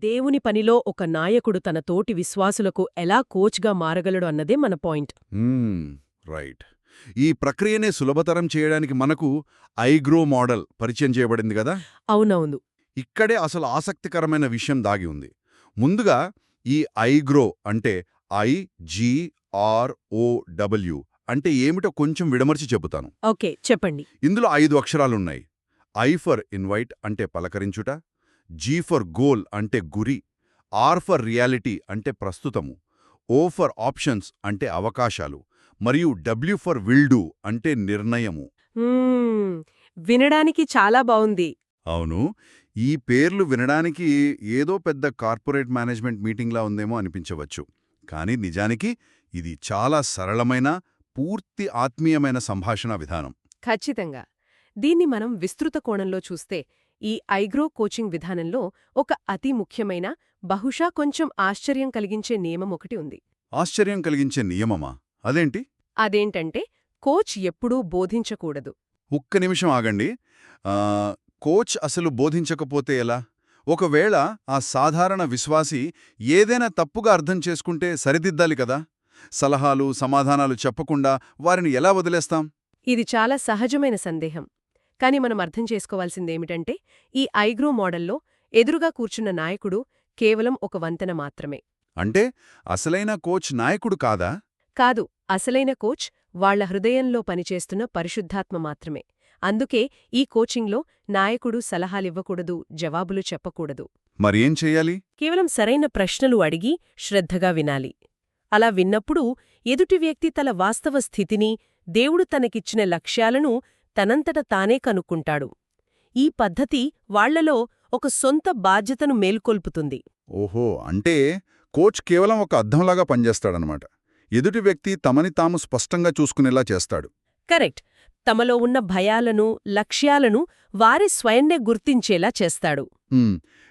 దేవుని పనిలో ఒక నాయకుడు తన తోటి విశ్వాసులకు ఎలా కోచ్గా మారగలడు అన్నదే మన పాయింట్. రైట్. ఈ ప్రక్రియనే సులభతరం చేయడానికి మనకు ఐగ్రో మోడల్ పరిచయం చేయబడింది కదా. అవునవును. ఇక్కడే అసలు ఆసక్తికరమైన విషయం దాగి ఉంది. ముందుగా ఈ ఐగ్రో అంటే IGROW అంటే ఏమిటో కొంచెం విడమర్చి చెబుతాను. ఓకే, చెప్పండి. ఇందులో 5 అక్షరాలున్నాయి. ఐ ఫర్ ఇన్వైట్ అంటే పలకరించుట, జీ ఫర్ గోల్ అంటే గురి, ఆర్ ఫర్ రియాలిటీ అంటే ప్రస్తుతము, ఓ ఫర్ ఆప్షన్స్ అంటే అవకాశాలు, మరియు డబ్ల్యూ ఫర్ విల్ డూ అంటే నిర్ణయము. వినడానికి చాలా బావుంది. అవును, ఈ పేర్లు వినడానికి ఏదో పెద్ద కార్పొరేట్ మేనేజ్మెంట్ మీటింగ్లా ఉందేమో అనిపించవచ్చు. కానీ నిజానికి ఇది చాలా సరళమైన, పూర్తి ఆత్మీయమైన సంభాషణ విధానం. ఖచ్చితంగా. దీన్ని మనం విస్తృత కోణంలో చూస్తే ఈ ఐగ్రో కోచింగ్ విధానంలో ఒక అతి ముఖ్యమైన, బహుశా కొంచెం ఆశ్చర్యం కలిగించే నియమం ఒకటి ఉంది. ఆశ్చర్యం కలిగించే నియమమా? అదేంటి? అదేంటంటే కోచ్ ఎప్పుడూ బోధించకూడదు. ఒక్క నిమిషం ఆగండి. కోచ్ అసలు బోధించకపోతే ఎలా? ఒకవేళ ఆ సాధారణ విశ్వాసి ఏదైనా తప్పుగా అర్థం చేసుకుంటే సరిదిద్దాలి కదా. సలహాలు, సమాధానాలు చెప్పకుండా వారిని ఎలా వదిలేస్తాం? ఇది చాలా సహజమైన సందేహం. కాని మనం అర్థం చేసుకోవాల్సిందేమిటంటే ఈ ఐగ్రో మోడల్లో ఎదురుగా కూర్చున్న నాయకుడు కేవలం ఒక వంతెన మాత్రమే. అంటే అసలైన కోచ్ నాయకుడు కాదా? కాదు, అసలైన కోచ్ వాళ్ల హృదయంలో పనిచేస్తున్న పరిశుద్ధాత్మ మాత్రమే. అందుకే ఈ కోచింగ్లో నాయకుడు సలహాలివ్వకూడదు, జవాబులు చెప్పకూడదు. మరేం చెయ్యాలి? కేవలం సరైన ప్రశ్నలు అడిగి శ్రద్ధగా వినాలి. అలా విన్నప్పుడు ఎదుటి వ్యక్తి తన వాస్తవ స్థితిని, దేవుడు తనకిచ్చిన లక్ష్యాలను తనంతట తానే కనుక్కుంటాడు. ఈ పద్ధతి వాళ్లలో ఒక సొంత బాధ్యతను మేల్కొల్పుతుంది. ఓహో, అంటే కోచ్ కేవలం ఒక అద్దంలాగా పనిచేస్తాడనమాట. ఎదుటి వ్యక్తి తమని తాము స్పష్టంగా చూసుకునేలా చేస్తాడు. కరెక్ట్. తమలో ఉన్న భయాలను, లక్ష్యాలను వారే స్వయంనే గుర్తించేలా చేస్తాడు.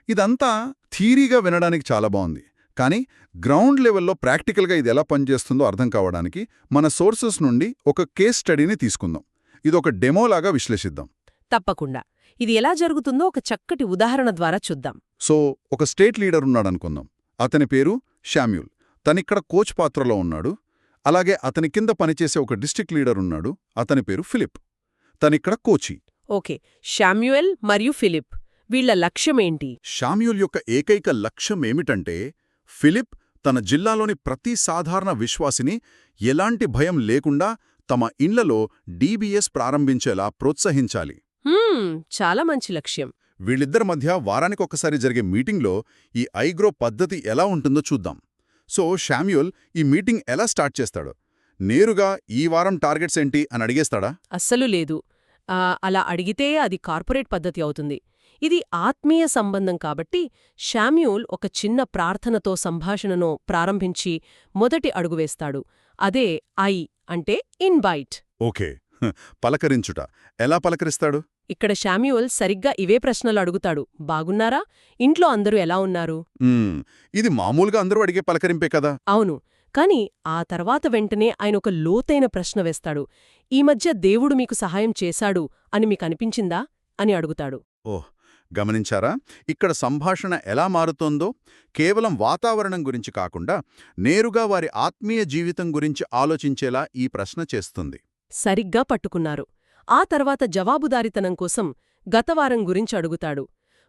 ఇదంతా థీరీగా వినడానికి చాలా బాగుంది. కానీ గ్రౌండ్ లెవెల్లో ప్రాక్టికల్గా ఇది ఎలా పనిచేస్తుందో అర్థం కావడానికి మన సోర్సెస్ నుండి ఒక కేస్ స్టడీని తీసుకుందాం. ఇదొక డెమోలాగా విశ్లేషిద్దాం. తప్పకుండా. ఇది ఎలా జరుగుతుందో ఒక చక్కటి ఉదాహరణ ద్వారా చూద్దాం. సో, ఒక స్టేట్ లీడర్ ఉన్నాడనుకుందాం. అతని పేరు శామ్యూల్. తనిక్కడ కోచ్ పాత్రలో ఉన్నాడు. అలాగే అతని కింద పనిచేసే ఒక డిస్ట్రిక్ట్ లీడర్ ఉన్నాడు. అతని పేరు ఫిలిప్. తనిక్కడ కోచి. ఓకే, శామ్యూయల్ మరియు ఫిలిప్ వీళ్ల లక్ష్యమేంటి? శామ్యూల్ యొక్క ఏకైక లక్ష్యం ఏమిటంటే ఫిలిప్ తన జిల్లాలోని ప్రతి సాధారణ విశ్వాసిని ఎలాంటి భయం లేకుండా తమ ఇండ్లలో డీబీఎస్ ప్రారంభించేలా ప్రోత్సహించాలి. చాలా మంచి లక్ష్యం. వీళ్ళిద్దరి మధ్య వారానికొకసారి జరిగే మీటింగ్లో ఈ ఐగ్రో పద్ధతి ఎలా ఉంటుందో చూద్దాం. సో శామ్యూల్ ఈ మీటింగ్ ఎలా స్టార్ట్ చేస్తాడు? నేరుగా ఈ వారం టార్గెట్స్ ఏంటి అని అడిగేస్తాడా? అస్సలు లేదు. అలా అడిగితే అది కార్పొరేట్ పద్ధతి అవుతుంది. ఇది ఆత్మీయ సంబంధం కాబట్టి శామ్యూల్ ఒక చిన్న ప్రార్థనతో సంభాషణను ప్రారంభించి మొదటి అడుగువేస్తాడు. అదే ఐ అంటే ఇన్వైట్. ఓకే, పలకరించుట. ఎలా పలకరిస్తాడు? ఇక్కడ శామ్యూల్ సరిగ్గా ఇవే ప్రశ్నలు అడుగుతాడు. బాగున్నారా? ఇంట్లో అందరూ ఎలా ఉన్నారు? ఇది మామూలుగా అందరూ అడిగే పలకరింపే కదా. అవును, కాని ఆ తర్వాత వెంటనే ఆయన ఒక లోతైన ప్రశ్న వేస్తాడు. ఈ మధ్య దేవుడు మీకు సహాయం చేశాడు అని మీకనిపించిందా అని అడుగుతాడు. ఓహ్, గమనించారా? ఇక్కడ సంభాషణ ఎలా మారుతోందో? కేవలం వాతావరణం గురించి కాకుండా నేరుగా వారి ఆత్మీయ జీవితం గురించి ఆలోచించేలా ఈ ప్రశ్న చేస్తుంది. సరిగ్గా పట్టుకున్నారు. ఆ తర్వాత జవాబుదారితనం కోసం గతవారం గురించి అడుగుతాడు.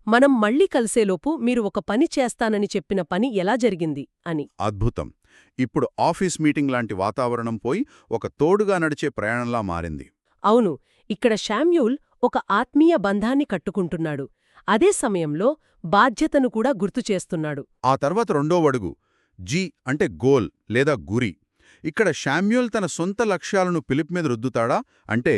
మనం మళ్లీ కలిసేలోపు మీరు ఒక పని చేస్తానని చెప్పిన పని ఎలా జరిగింది అని. అద్భుతం. ఇప్పుడు ఆఫీస్ మీటింగ్ లాంటి వాతావరణం పోయి ఒక తోడుగా నడిచే ప్రయాణంలా మారింది. అవును, ఇక్కడ శామ్యూల్ ఒక ఆత్మీయ బంధాన్ని కట్టుకుంటున్నాడు. అదే సమయంలో బాధ్యతను కూడా గుర్తుచేస్తున్నాడు. ఆ తర్వాత రెండో అడుగు జీ అంటే గోల్ లేదా గురి. ఇక్కడ శామ్యూల్ తన సొంత లక్ష్యాలను ఫిలిప్ మీద రుద్దుతాడా? అంటే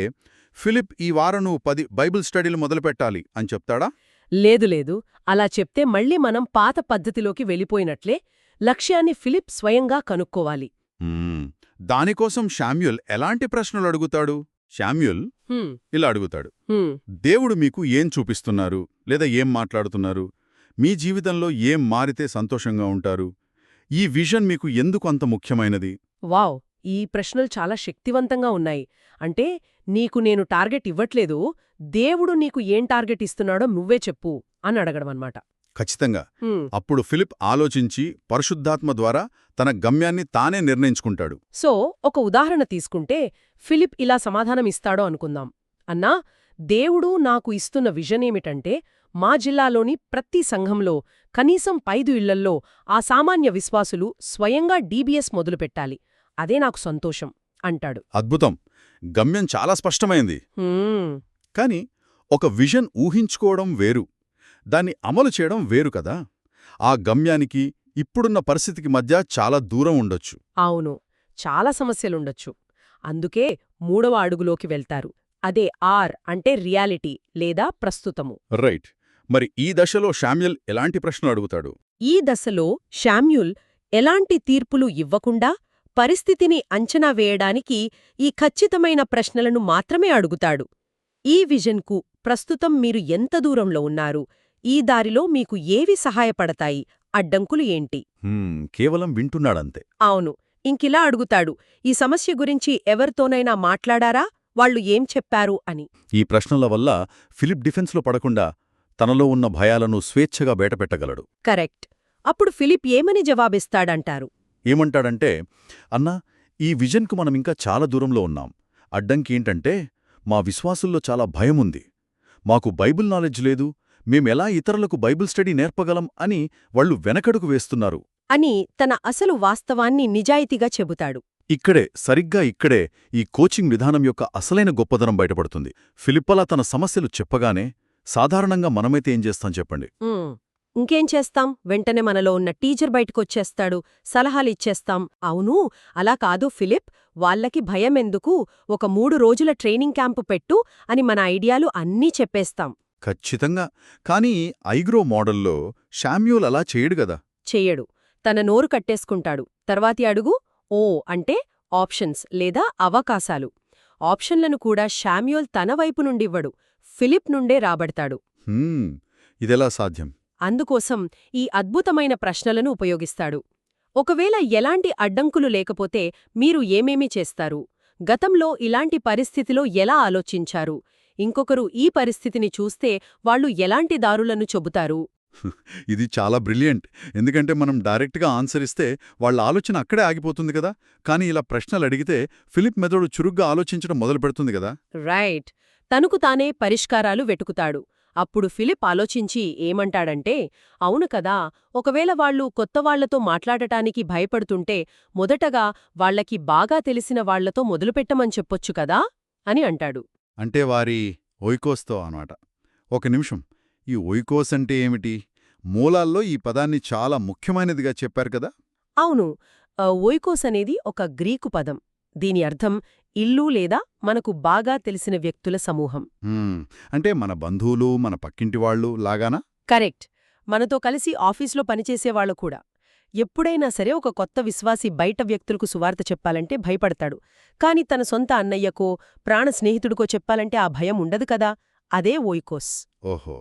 ఫిలిప్, ఈ వారం 10 బైబిల్ స్టడీలు మొదలుపెట్టాలి అని చెప్తాడా? లేదు, అలా చెప్తే మళ్లీ మనం పాత పద్ధతిలోకి వెళ్ళిపోయినట్లే. లక్ష్యాన్ని ఫిలిప్ స్వయంగా కనుక్కోవాలి. దానికోసం శామ్యూల్ ఎలాంటి ప్రశ్నలు అడుగుతాడు? శామ్యూల్ ఇలా అడుగుతాడు. దేవుడు మీకు ఏం చూపిస్తున్నారు లేదా ఏం మాట్లాడుతున్నారు? మీ జీవితంలో ఏం మారితే సంతోషంగా ఉంటారు? ఈ విజన్ మీకు ఎందుకు అంత ముఖ్యమైనది? వావ్, ఈ ప్రశ్నలు చాలా శక్తివంతంగా ఉన్నాయి. అంటే నీకు నేను టార్గెట్ ఇవ్వట్లేదు, దేవుడు నీకు ఏం టార్గెట్ ఇస్తున్నాడో నువ్వే చెప్పు అని అడగడమన్నమాట. ఖచ్చితంగా. అప్పుడు ఫిలిప్ ఆలోచించి పరిశుద్ధాత్మ ద్వారా తన గమ్యాన్ని తానే నిర్ణయించుకుంటాడు. సో ఒక ఉదాహరణ తీసుకుంటే ఫిలిప్ ఇలా సమాధానమిస్తాడో అనుకుందాం. అన్నా, దేవుడు నాకు ఇస్తున్న విజనేమిటంటే మా జిల్లాలోని ప్రతి సంఘంలో కనీసం 5 ఇళ్లల్లో ఆ సామాన్య విశ్వాసులు స్వయంగా డీబీఎస్ మొదలుపెట్టాలి. అదే నాకు సంతోషం అంటాడు. అద్భుతం. గమ్యం చాలా స్పష్టమైంది. కాని ఒక విజన్ ఊహించుకోవడం వేరు, దాన్ని అమలు చేయడం వేరు కదా. ఆ గమ్యానికి ఇప్పుడున్న పరిస్థితికి మధ్య చాలా దూరం ఉండొచ్చు. అవును, చాలా సమస్యలుండొచ్చు. అందుకే 3వ అడుగులోకి వెళ్తారు. అదే ఆర్ అంటే రియాలిటీ లేదా ప్రస్తుతము. రైట్. మరి ఈ దశలో శామ్యూల్ ఎలాంటి ప్రశ్నలు అడుగుతాడు? ఈ దశలో శామ్యూల్ ఎలాంటి తీర్పులు ఇవ్వకుండా పరిస్థితిని అంచనా వేయడానికి ఈ ఖచ్చితమైన ప్రశ్నలను మాత్రమే అడుగుతాడు. ఈ విజన్కు ప్రస్తుతం మీరు ఎంత దూరంలో ఉన్నారు? ఈ దారిలో మీకు ఏవి సహాయపడతాయి? అడ్డంకులు ఏంటి? కేవలం వింటున్నాడంతే. అవును. ఇంకిలా అడుగుతాడు, ఈ సమస్య గురించి ఎవరితోనైనా మాట్లాడారా? వాళ్ళు ఏం చెప్పారు అని. ఈ ప్రశ్నల వల్ల ఫిలిప్ డిఫెన్స్లో పడకుండా తనలో ఉన్న భయాలను స్వేచ్ఛగా బయటపెట్టగలడు. కరెక్ట్. అప్పుడు ఫిలిప్ ఏమని జవాబిస్తాడంటారు? ఏమంటాడంటే, అన్నా, ఈ విజన్కు మనమింకా చాలా దూరంలో ఉన్నాం. అడ్డంకి ఏంటంటే మా విశ్వాసుల్లో చాలా భయముంది. మాకు బైబిల్ నాలెడ్జ్ లేదు, మేమెలా ఇతరులకు బైబిల్ స్టడీ నేర్పగలం అని వాళ్ళు వెనకడుగు వేస్తున్నారు అని తన అసలు వాస్తవాన్ని నిజాయితీగా చెబుతాడు. సరిగ్గా ఇక్కడే ఈ కోచింగ్ విధానం యొక్క అసలైన గొప్పదనం బయటపడుతుంది. ఫిలిప్పలా తన సమస్యలు చెప్పగానే సాధారణంగా మనమైతే ఏం చేస్తాం చెప్పండి? ఇంకేం చేస్తాం? వెంటనే మనలో ఉన్న టీచర్ బయటకొచ్చేస్తాడు, సలహాలిచ్చేస్తాం. అవును, అలా కాదు ఫిలిప్, వాళ్ళకి భయమెందుకు, ఒక 3 రోజుల ట్రైనింగ్ క్యాంపు పెట్టు అని మన ఐడియాలు అన్నీ చెప్పేస్తాం. ఖచ్చితంగా. కానీ ఐగ్రో మోడల్లో శామ్యూల్ అలా చేయడు గదా. చెయ్యడు. తన నోరు కట్టేసుకుంటాడు. తర్వాతి అడుగు ఓ అంటే ఆప్షన్స్ లేదా అవకాశాలు. ఆప్షన్లను కూడా శామ్యూల్ తన వైపు నుండివ్వడు, ఫిలిప్ నుండే రాబడతాడు. ఇదెలా సాధ్యం? అందుకోసం ఈ అద్భుతమైన ప్రశ్నలను ఉపయోగిస్తాడు. ఒకవేళ ఎలాంటి అడ్డంకులు లేకపోతే మీరు ఏమేమి చేస్తారు? గతంలో ఇలాంటి పరిస్థితిలో ఎలా ఆలోచించారు? ఇంకొకరు ఈ పరిస్థితిని చూస్తే వాళ్ళు ఎలాంటి దారులను చెబుతారు? ఇది చాలా బ్రిలియంట్. ఎందుకంటే మనం డైరెక్ట్గా ఆన్సర్ ఇస్తే వాళ్ళ ఆలోచన అక్కడే ఆగిపోతుంది కదా. కానీ ఇలా ప్రశ్నలు అడిగితే ఫిలిప్ మెదడు చురుగ్గా ఆలోచించడం మొదలుపెడుతుంది కదా. రైట్. తనకు తానే పరిష్కారాలు వెతుకుతాడు. అప్పుడు ఫిలిప్ ఆలోచించి ఏమంటాడంటే, అవును కదా, ఒకవేళ వాళ్ళు కొత్తవాళ్లతో మాట్లాడటానికి భయపడుతుంటే మొదటగా వాళ్లకి బాగా తెలిసిన వాళ్లతో మొదలుపెట్టమని చెప్పొచ్చు కదా అని అంటాడు. అంటే వారి ఓయికోస్తో అన్నమాట. ఒక నిమిషం, ఈ ఓయికోస్ అంటే ఏమిటి? మూలాల్లో ఈ పదాన్ని చాలా ముఖ్యమైనదిగా చెప్పారు కదా. అవును, ఓయికోస్ అనేది ఒక గ్రీకు పదం. దీని అర్థం ఇల్లు లేదా మనకు బాగా తెలిసిన వ్యక్తుల సమూహం. అంటే మన బంధువులు, మన పక్కింటివాళ్లు లాగానా? కరెక్ట్. మనతో కలిసి ఆఫీస్లో పనిచేసేవాళ్లు కూడా. ఎప్పుడైనా సరే ఒక కొత్త విశ్వాసి బయట వ్యక్తులకు సువార్త చెప్పాలంటే భయపడతాడు. కాని తన సొంత అన్నయ్యకో ప్రాణ స్నేహితుడికో చెప్పాలంటే ఆ భయం ఉండదు కదా. అదే ఓయికోస్. ఓహో.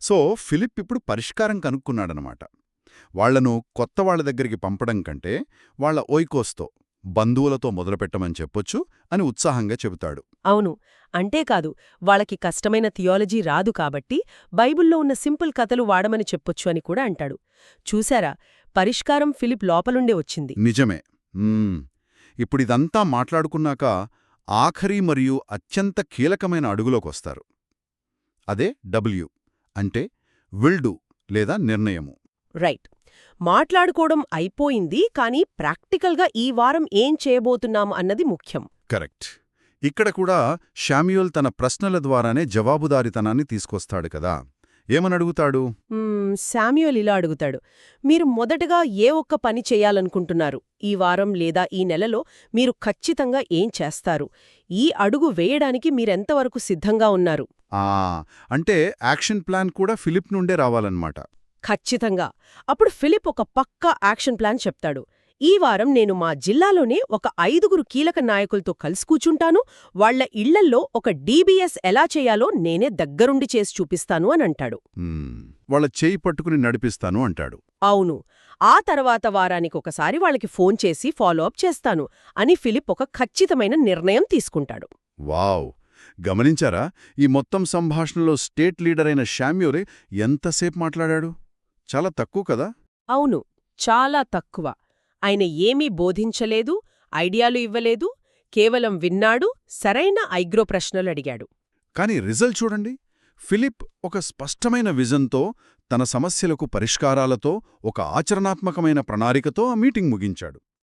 సో ఫిలిప్ ఇప్పుడు పరిష్కారం కనుక్కున్నాడనమాట. వాళ్లను కొత్త వాళ్ల దగ్గరికి పంపడం కంటే వాళ్ల ఓయికోస్తో, బంధువులతో మొదలుపెట్టమని చెప్పొచ్చు అని ఉత్సాహంగా చెబుతాడు. అవును. అంటేకాదు, వాళ్ళకి కష్టమైన థియాలజీ రాదు కాబట్టి బైబిల్లో ఉన్న సింపుల్ కథలు వాడమని చెప్పొచ్చు అని కూడా అంటాడు. చూశారా, పరిష్కారం ఫిలిప్ లోపలుండే వచ్చింది. నిజమే. ఇప్పుడిదంతా మాట్లాడుకున్నాక ఆఖరి మరియు అత్యంత కీలకమైన అడుగులోకొస్తారు. అదే డబ్ల్యూ అంటే విల్ డూ లేదా నిర్ణయము. రైట్. మాట్లాడుకోవడం అయిపోయింది, కానీ ప్రాక్టికల్గా ఈ వారం ఏం చేయబోతున్నాం అన్నది ముఖ్యం. కరెక్ట్. ఇక్కడ కూడా శామ్యూల్ తన ప్రశ్నల ద్వారానే జవాబుదారితనాన్ని తీసుకొస్తాడు కదా. ఏమనడుగుతాడు? శామ్యూల్ ఇలా అడుగుతాడు, మీరు మొదటగా ఏ ఒక్క పని చేయాలనుకుంటున్నారు? ఈ వారం లేదా ఈ నెలలో మీరు ఖచ్చితంగా ఏం చేస్తారు? ఈ అడుగు వేయడానికి మీరెంతవరకు సిద్ధంగా ఉన్నారు? అంటే యాక్షన్ ప్లాన్ కూడా ఫిలిప్ నుండే రావాలన్నమాట. ఖచ్చితంగా. అప్పుడు ఫిలిప్ ఒక పక్కా యాక్షన్ ప్లాన్ చెప్తాడు. ఈ వారం నేను మా జిల్లాలోనే ఒక 5 కీలక నాయకులతో కలిసి కూర్చుంటాను, వాళ్ల ఇళ్లల్లో ఒక డీబీఎస్ ఎలా చేయాలో నేనే దగ్గరుండి చేసి చూపిస్తాను అని అంటాడు. వాళ్ళ చేయి పట్టుకుని నడిపిస్తాను అంటాడు. అవును. ఆ తర్వాత వారానికొకసారి వాళ్ళకి ఫోన్ చేసి ఫాలో అప్ చేస్తాను అని ఫిలిప్ ఒక ఖచ్చితమైన నిర్ణయం తీసుకుంటాడు. వావ్! గమనించారా? ఈ మొత్తం సంభాషణలో స్టేట్ లీడర్ అయిన శామ్యూల్ ఎంతసేపు మాట్లాడాడు? చాలా తక్కువ కదా? అవును, చాలా తక్కువ. ఆయన ఏమీ బోధించలేదు, ఐడియాలు ఇవ్వలేదు, కేవలం విన్నాడు, సరైన ఐగ్రో ప్రశ్నలు అడిగాడు. కానీ రిజల్ట్ చూడండి. ఫిలిప్ ఒక స్పష్టమైన విజన్తో, తన సమస్యలకు పరిష్కారాలతో, ఒక ఆచరణాత్మకమైన ప్రణాళికతో ఆ మీటింగ్ ముగించాడు.